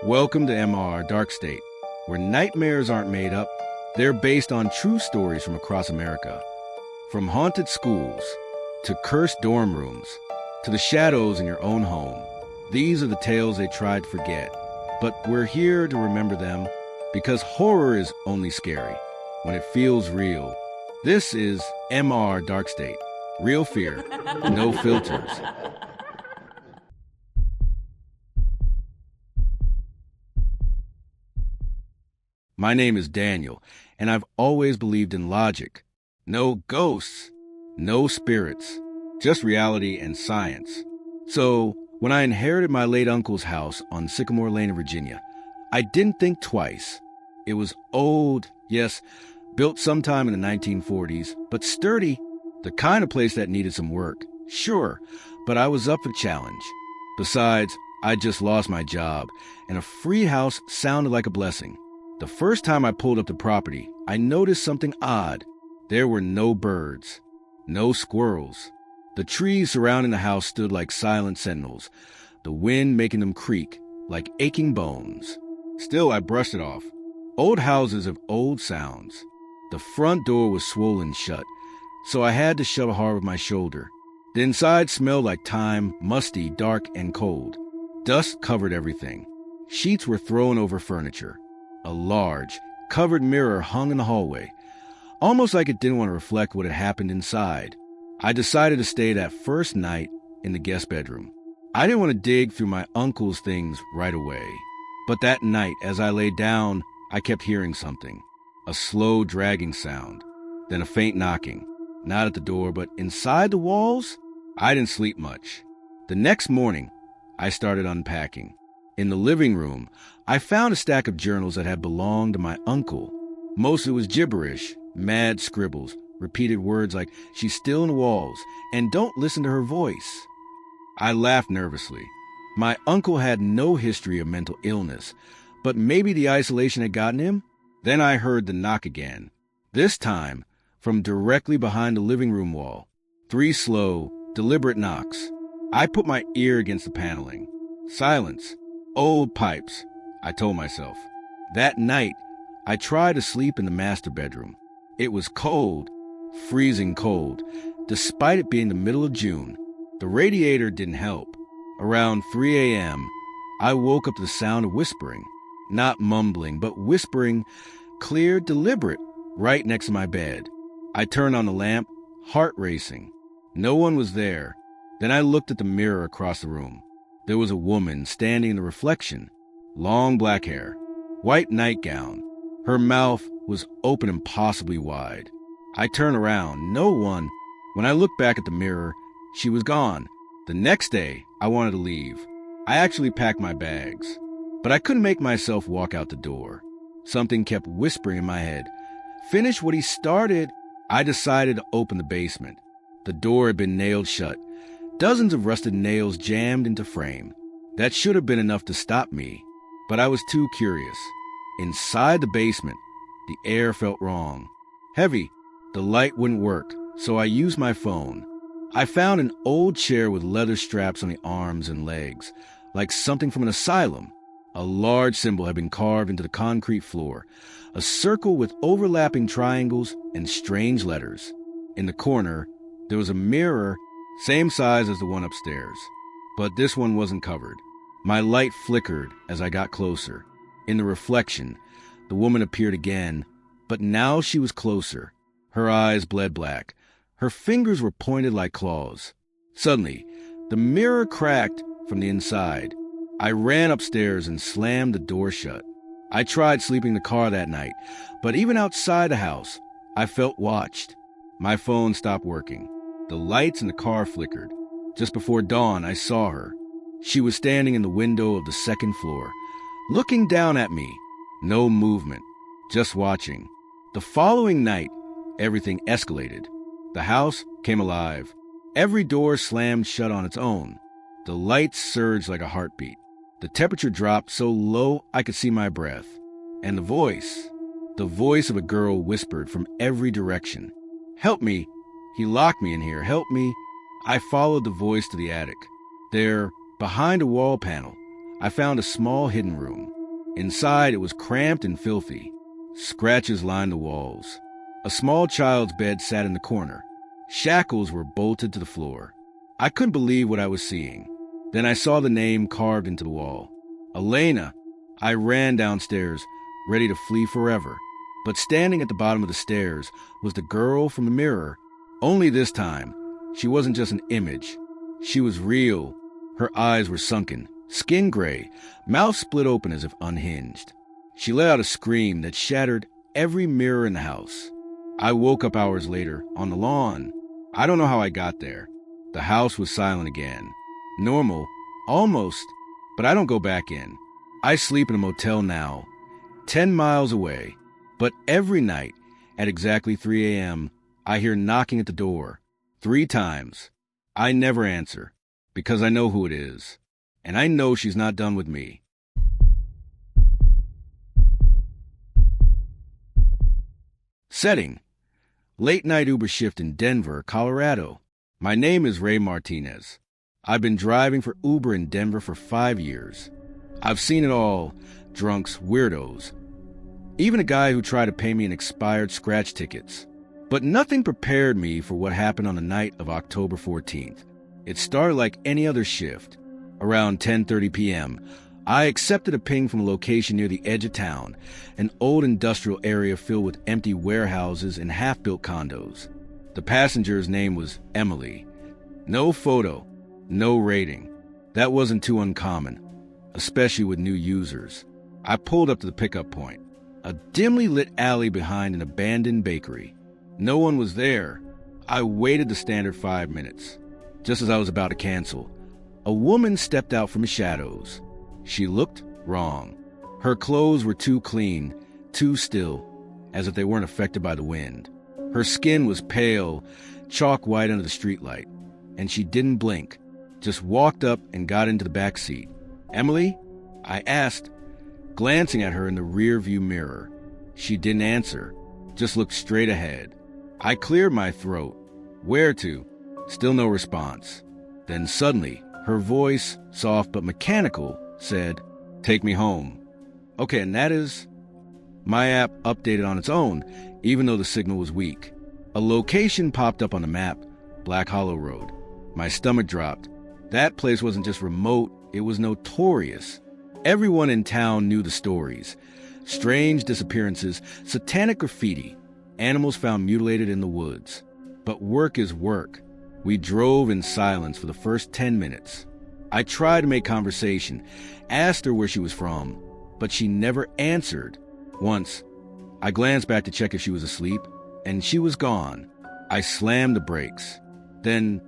Welcome to MR.DarkState, where nightmares aren't made up, they're based on true stories from across America. From haunted schools, to cursed dorm rooms, to the shadows in your own home. These are the tales they tried to forget, but we're here to remember them, because horror is only scary when it feels real. This is MR.DarkState, real fear, no filters. My name is Daniel, and I've always believed in logic. No ghosts, no spirits, just reality and science. So, when I inherited my late uncle's house on Sycamore Lane in Virginia, I didn't think twice. It was old, yes, built sometime in the 1940s, but sturdy, the kind of place that needed some work. Sure, but I was up for the challenge. Besides, I just lost my job, and a free house sounded like a blessing. The first time I pulled up the property, I noticed something odd. There were no birds, no squirrels. The trees surrounding the house stood like silent sentinels, the wind making them creak like aching bones. Still, I brushed it off. Old houses have old sounds. The front door was swollen shut, so I had to shove hard with my shoulder. The inside smelled like thyme, musty, dark, and cold. Dust covered everything. Sheets were thrown over furniture. A large, covered mirror hung in the hallway, almost like it didn't want to reflect what had happened inside. I decided to stay that first night in the guest bedroom. I didn't want to dig through my uncle's things right away. But that night, as I lay down, I kept hearing something. A slow, dragging sound, then a faint knocking. Not at the door, but inside the walls. I didn't sleep much. The next morning, I started unpacking. In the living room, I found a stack of journals that had belonged to my uncle. Most of it was gibberish, mad scribbles, repeated words like, "She's still in the walls," and "Don't listen to her voice." I laughed nervously. My uncle had no history of mental illness, but maybe the isolation had gotten him? Then I heard the knock again. This time, from directly behind the living room wall. 3 slow, deliberate knocks. I put my ear against the paneling. Silence. Old pipes, I told myself. That night, I tried to sleep in the master bedroom. It was cold, freezing cold, despite it being the middle of June. The radiator didn't help. Around 3 a.m., I woke up to the sound of whispering. Not mumbling, but whispering, clear, deliberate, right next to my bed. I turned on the lamp, heart racing. No one was there. Then I looked at the mirror across the room. There was a woman standing in the reflection. Long black hair, white nightgown. Her mouth was open impossibly wide. I turned around, no one. When I looked back at the mirror, she was gone. The next day, I wanted to leave. I actually packed my bags. But I couldn't make myself walk out the door. Something kept whispering in my head. Finish what he started. I decided to open the basement. The door had been nailed shut. Dozens of rusted nails jammed into frame. That should have been enough to stop me, but I was too curious. Inside the basement, the air felt wrong. Heavy. The light wouldn't work, so I used my phone. I found an old chair with leather straps on the arms and legs, like something from an asylum. A large symbol had been carved into the concrete floor, a circle with overlapping triangles and strange letters. In the corner, there was a mirror, same size as the one upstairs, but this one wasn't covered. My light flickered as I got closer. In the reflection, the woman appeared again, but now she was closer. Her eyes bled black. Her fingers were pointed like claws. Suddenly, the mirror cracked from the inside. I ran upstairs and slammed the door shut. I tried sleeping in the car that night, but even outside the house, I felt watched. My phone stopped working. The lights in the car flickered. Just before dawn, I saw her. She was standing in the window of the second floor, looking down at me. No movement, just watching. The following night, everything escalated. The house came alive. Every door slammed shut on its own. The lights surged like a heartbeat. The temperature dropped so low I could see my breath. And the voice of a girl whispered from every direction. "Help me. He locked me in here. Help me." I followed the voice to the attic. There, behind a wall panel, I found a small hidden room. Inside, it was cramped and filthy. Scratches lined the walls. A small child's bed sat in the corner. Shackles were bolted to the floor. I couldn't believe what I was seeing. Then I saw the name carved into the wall. Elena. I ran downstairs, ready to flee forever. But standing at the bottom of the stairs was the girl from the mirror. Only this time, she wasn't just an image. She was real. Her eyes were sunken, skin gray, mouth split open as if unhinged. She let out a scream that shattered every mirror in the house. I woke up hours later, on the lawn. I don't know how I got there. The house was silent again. Normal, almost, but I don't go back in. I sleep in a motel now, 10 miles away. But every night, at exactly 3 a.m., I hear knocking at the door. 3 times. I never answer, because I know who it is. And I know she's not done with me. Setting: late night Uber shift in Denver, Colorado. My name is Ray Martinez. I've been driving for Uber in Denver for 5 years. I've seen it all: drunks, weirdos, even a guy who tried to pay me in expired scratch tickets. But nothing prepared me for what happened on the night of October 14th. It started like any other shift. Around 10:30 p.m., I accepted a ping from a location near the edge of town, an old industrial area filled with empty warehouses and half-built condos. The passenger's name was Emily. No photo, no rating. That wasn't too uncommon, especially with new users. I pulled up to the pickup point, a dimly lit alley behind an abandoned bakery. No one was there. I waited the standard 5 minutes. Just as I was about to cancel, a woman stepped out from the shadows. She looked wrong. Her clothes were too clean, too still, as if they weren't affected by the wind. Her skin was pale, chalk white under the streetlight, and she didn't blink, just walked up and got into the back seat. "Emily?" I asked, glancing at her in the rear-view mirror. She didn't answer, just looked straight ahead. I cleared my throat. "Where to?" Still no response. Then suddenly, her voice, soft but mechanical, said, "Take me home." Okay, and that is... My app updated on its own, even though the signal was weak. A location popped up on the map, Black Hollow Road. My stomach dropped. That place wasn't just remote, it was notorious. Everyone in town knew the stories. Strange disappearances, satanic graffiti, animals found mutilated in the woods. But work is work. We drove in silence for the first 10 minutes. I tried to make conversation, asked her where she was from, but she never answered. Once, I glanced back to check if she was asleep, and she was gone. I slammed the brakes. Then,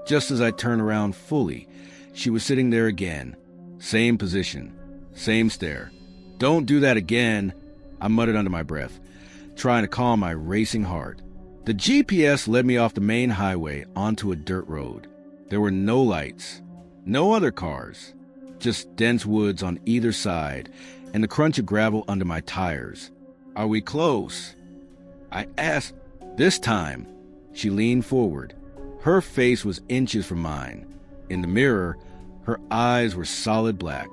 just as I turned around fully, she was sitting there again. Same position, same stare. "Don't do that again," I muttered under my breath, trying to calm my racing heart. The GPS led me off the main highway onto a dirt road. There were no lights, no other cars, just dense woods on either side and the crunch of gravel under my tires. "Are we close?" I asked. This time, she leaned forward. Her face was inches from mine. In the mirror, her eyes were solid black.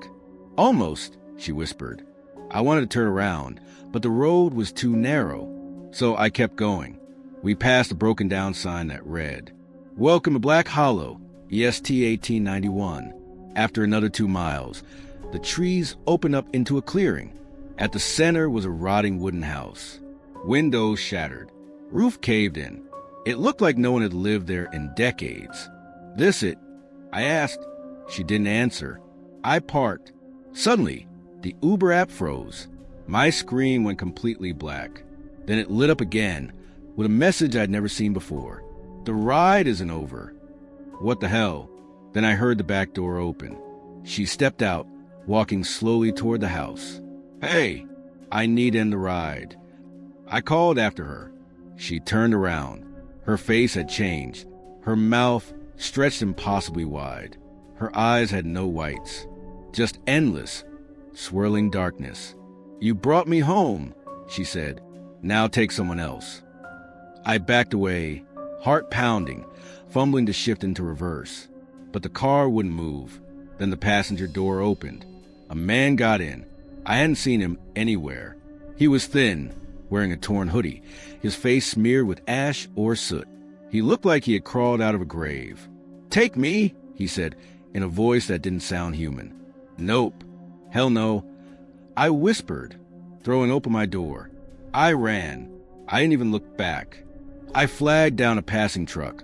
"Almost," she whispered. I wanted to turn around, but the road was too narrow, so I kept going. We passed a broken-down sign that read, "Welcome to Black Hollow, EST 1891. After another 2 miles, the trees opened up into a clearing. At the center was a rotting wooden house. Windows shattered. Roof caved in. It looked like no one had lived there in decades. "This it?" I asked. She didn't answer. I parked. Suddenly, the Uber app froze. My screen went completely black. Then it lit up again, with a message I'd never seen before. "The ride isn't over." What the hell? Then I heard the back door open. She stepped out, walking slowly toward the house. "Hey, I need to end the ride." I called after her. She turned around. Her face had changed. Her mouth stretched impossibly wide. Her eyes had no whites, just endless, swirling darkness. "You brought me home," she said. "Now take someone else." I backed away, heart pounding, fumbling to shift into reverse. But the car wouldn't move. Then the passenger door opened. A man got in. I hadn't seen him anywhere. He was thin, wearing a torn hoodie, his face smeared with ash or soot. He looked like he had crawled out of a grave. "Take me," he said, in a voice that didn't sound human. "Nope. Hell no." I whispered, throwing open my door. I ran. I didn't even look back. I flagged down a passing truck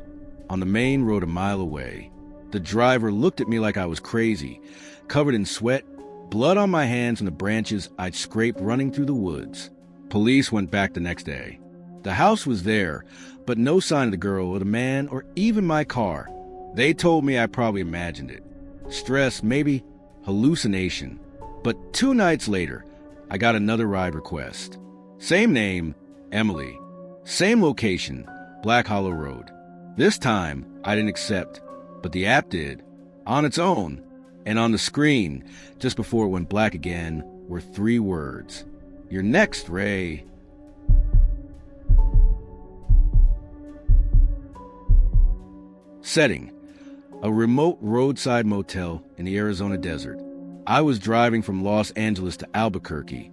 on the main road a mile away. The driver looked at me like I was crazy, covered in sweat, blood on my hands from the branches I'd scraped running through the woods. Police went back the next day. The house was there, but no sign of the girl or the man or even my car. They told me I probably imagined it. Stress, maybe hallucination. But 2 nights later, I got another ride request. Same name, Emily. Same location, Black Hollow Road. This time, I didn't accept, but the app did, on its own. And on the screen, just before it went black again, were 3 words. "You're next, Ray." Setting: a remote roadside motel in the Arizona desert. I was driving from Los Angeles to Albuquerque,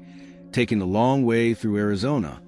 taking the long way through Arizona.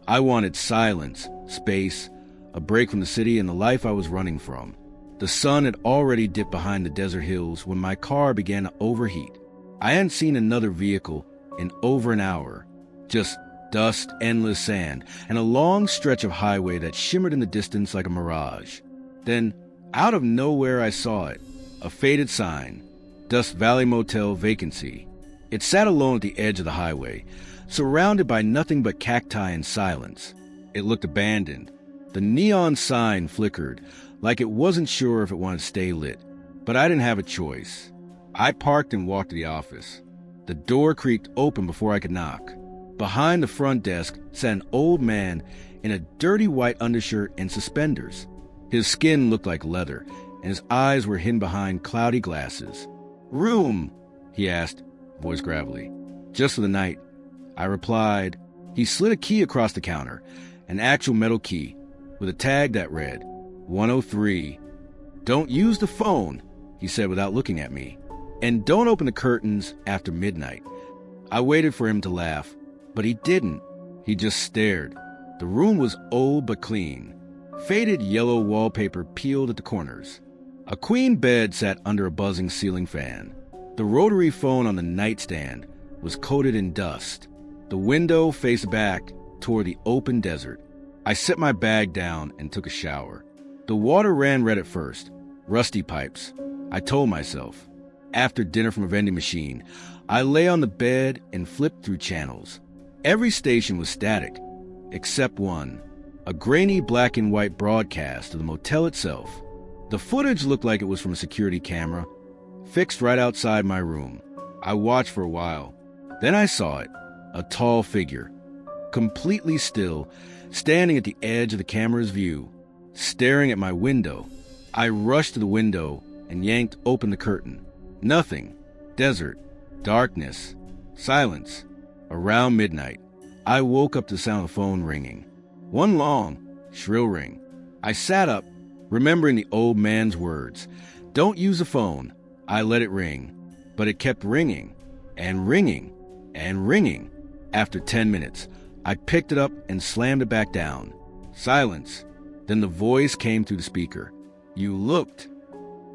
I wanted silence, space, a break from the city and the life I was running from. The sun had already dipped behind the desert hills when my car began to overheat. I hadn't seen another vehicle in over an hour. Just dust, endless sand, and a long stretch of highway that shimmered in the distance like a mirage. Then, out of nowhere, I saw it. A faded sign. Dust Valley Motel vacancy. It sat alone at the edge of the highway, surrounded by nothing but cacti and silence. It looked abandoned. The neon sign flickered, like it wasn't sure if it wanted to stay lit. But I didn't have a choice. I parked and walked to the office. The door creaked open before I could knock. Behind the front desk sat an old man in a dirty white undershirt and suspenders. His skin looked like leather, and his eyes were hidden behind cloudy glasses. "Room?" he asked, voice gravelly. "Just for the night," I replied. He slid a key across the counter, an actual metal key, with a tag that read, 103. "Don't use the phone," he said without looking at me. "And don't open the curtains after midnight." I waited for him to laugh, but he didn't. He just stared. The room was old but clean. Faded yellow wallpaper peeled at the corners. A queen bed sat under a buzzing ceiling fan. The rotary phone on the nightstand was coated in dust. The window faced back toward the open desert. I set my bag down and took a shower. The water ran red at first. Rusty pipes, I told myself. After dinner from a vending machine, I lay on the bed and flipped through channels. Every station was static, except one. A grainy black and white broadcast of the motel itself. The footage looked like it was from a security camera, fixed right outside my room. I watched for a while. Then I saw it, a tall figure, completely still, standing at the edge of the camera's view, staring at my window. I rushed to the window and yanked open the curtain. Nothing. Desert. Darkness. Silence. Around midnight, I woke up to the sound of the phone ringing. One long, shrill ring. I sat up, remembering the old man's words. "Don't use the phone." I let it ring, but it kept ringing, and ringing, and ringing. After 10 minutes, I picked it up and slammed it back down. Silence. Then the voice came through the speaker. "You looked."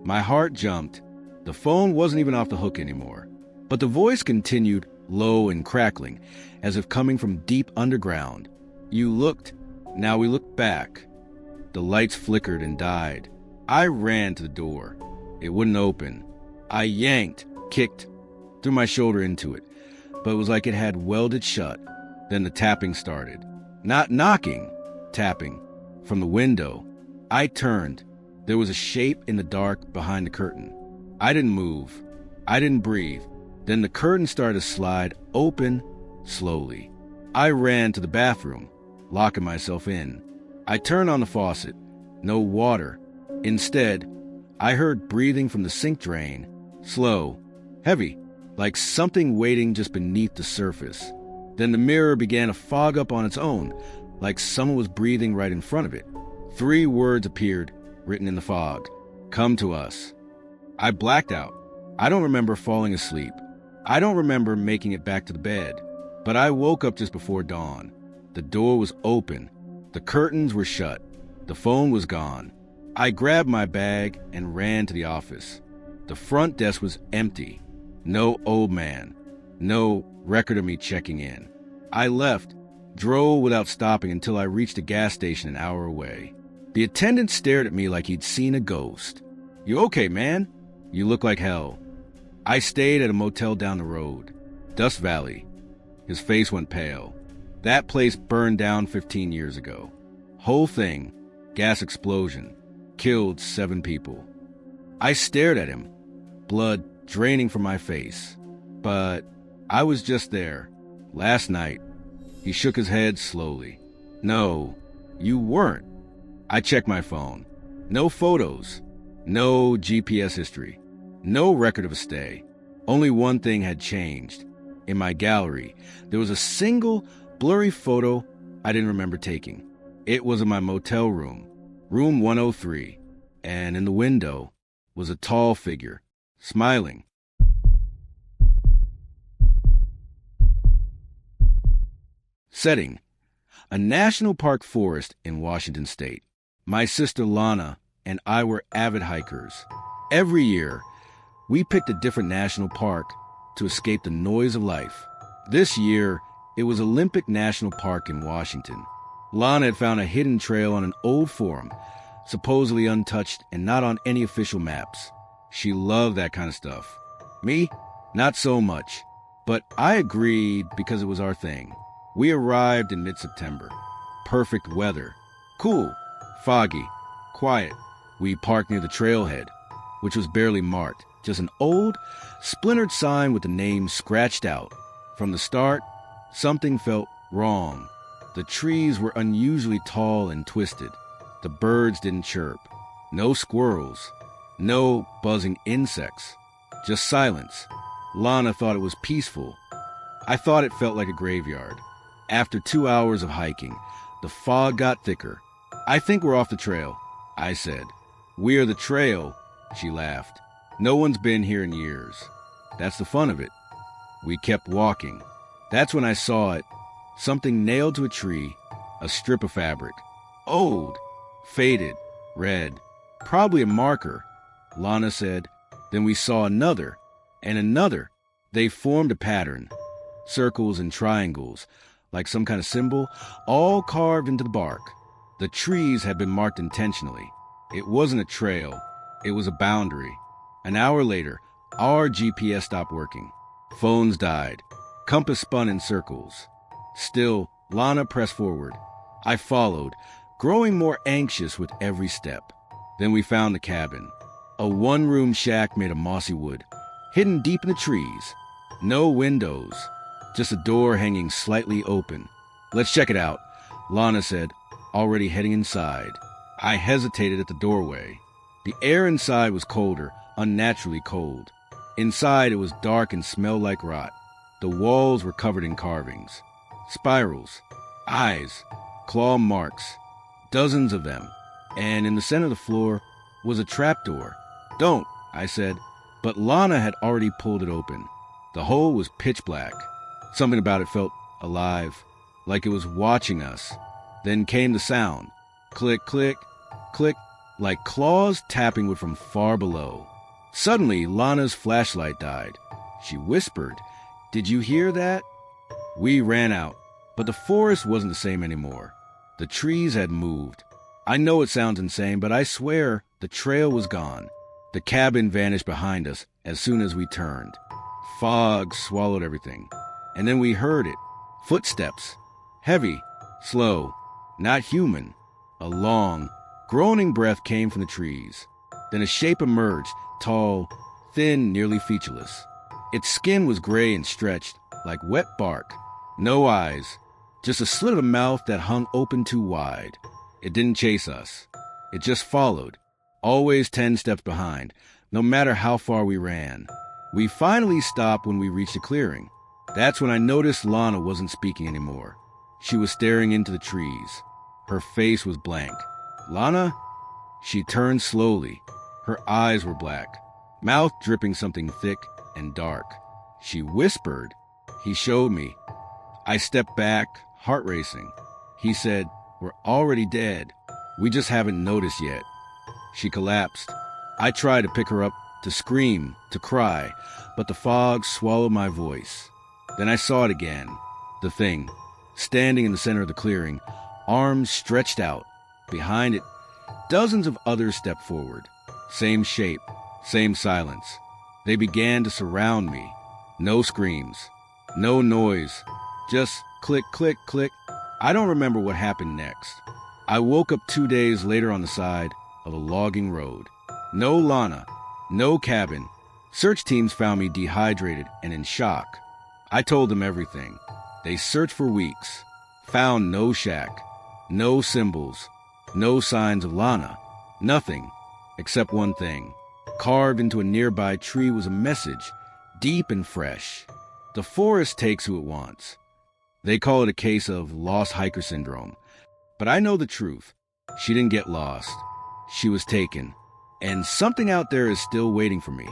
My heart jumped. The phone wasn't even off the hook anymore. But the voice continued, low and crackling, as if coming from deep underground. "You looked. Now we look back." The lights flickered and died. I ran to the door. It wouldn't open. I yanked, kicked, threw my shoulder into it, but it was like it had welded shut. Then the tapping started. Not knocking, tapping. From the window. I turned. There was a shape in the dark behind the curtain. I didn't move. I didn't breathe. Then the curtain started to slide open, slowly. I ran to the bathroom, locking myself in. I turned on the faucet. No water. Instead, I heard breathing from the sink drain. Slow, heavy, like something waiting just beneath the surface. Then the mirror began to fog up on its own, like someone was breathing right in front of it. 3 words appeared, written in the fog. "Come to us." I blacked out. I don't remember falling asleep. I don't remember making it back to the bed, but I woke up just before dawn. The door was open. The curtains were shut. The phone was gone. I grabbed my bag and ran to the office. The front desk was empty. No old man. No record of me checking in. I left, drove without stopping until I reached a gas station an hour away. The attendant stared at me like he'd seen a ghost. "You okay, man? You look like hell." I stayed at a motel down the road. Dust Valley. His face went pale. That place burned down 15 years ago. Whole thing, gas explosion, killed 7 people. I stared at him, blood draining from my face. But I was just there. Last night. He shook his head slowly. "No, you weren't." I checked my phone. No photos. No GPS history. No record of a stay. Only one thing had changed. In my gallery, there was a single blurry photo I didn't remember taking. It was in my motel room, room 103, and in the window was a tall figure, smiling. Setting: a national park forest in Washington State. My sister Lana and I were avid hikers. Every year, we picked a different national park to escape the noise of life. This year, it was Olympic National Park in Washington. Lana had found a hidden trail on an old forum, supposedly untouched and not on any official maps. She loved that kind of stuff. Me, not so much. But I agreed because it was our thing. We arrived in mid-September. Perfect weather. Cool, foggy, quiet. We parked near the trailhead, which was barely marked. Just an old, splintered sign with the name scratched out. From the start, something felt wrong. The trees were unusually tall and twisted. The birds didn't chirp. No squirrels. No buzzing insects. Just silence. Lana thought it was peaceful. I thought it felt like a graveyard. After 2 hours of hiking, the fog got thicker. "I think we're off the trail," I said. "We're the trail," she laughed. "No one's been here in years. That's the fun of it." We kept walking. That's when I saw it. Something nailed to a tree, a strip of fabric. Old, faded, red. Probably a marker, Lana said. Then we saw another, and another. They formed a pattern. Circles and triangles, like some kind of symbol, all carved into the bark. The trees had been marked intentionally. It wasn't a trail. It was a boundary. An hour later, our GPS stopped working. Phones died. Compass spun in circles. Still, Lana pressed forward. I followed, growing more anxious with every step. Then we found the cabin. A one-room shack made of mossy wood, hidden deep in the trees. No windows, just a door hanging slightly open. "Let's check it out," Lana said, already heading inside. I hesitated at the doorway. The air inside was colder, unnaturally cold. Inside, it was dark and smelled like rot. The walls were covered in carvings. Spirals, eyes, claw marks, dozens of them. And in the center of the floor was a trapdoor. "Don't," I said, but Lana had already pulled it open. The hole was pitch black. Something about it felt alive, like it was watching us. Then came the sound. Click, click, click, like claws tapping wood from far below. Suddenly, Lana's flashlight died. She whispered, "Did you hear that?" We ran out, but the forest wasn't the same anymore. The trees had moved. I know it sounds insane, but I swear the trail was gone. The cabin vanished behind us as soon as we turned. Fog swallowed everything. And then we heard it. Footsteps. Heavy, slow, not human. A long, groaning breath came from the trees. Then a shape emerged, tall, thin, nearly featureless. Its skin was gray and stretched, like wet bark. No eyes, just a slit of a mouth that hung open too wide. It didn't chase us. It just followed, always 10 steps behind, no matter how far we ran. We finally stopped when we reached a clearing. That's when I noticed Lana wasn't speaking anymore. She was staring into the trees. Her face was blank. "Lana?" She turned slowly. Her eyes were black, mouth dripping something thick and dark. She whispered. He showed me. I stepped back, heart racing. He said, "We're already dead. We just haven't noticed yet." She collapsed. I tried to pick her up, to scream, to cry, but the fog swallowed my voice. Then I saw it again. The thing, standing in the center of the clearing, arms stretched out. Behind it, dozens of others stepped forward. Same shape, same silence. They began to surround me. No screams, no noise, just click, click, click. I don't remember what happened next. I woke up 2 days later on the side of a logging road. No Lana, no cabin. Search teams found me dehydrated and in shock. I told them everything. They searched for weeks, found no shack, no symbols, no signs of Lana, nothing except one thing. Carved into a nearby tree was a message, deep and fresh. The forest takes who it wants. They call it a case of lost hiker syndrome. But I know the truth. She didn't get lost. She was taken. And something out there is still waiting for me.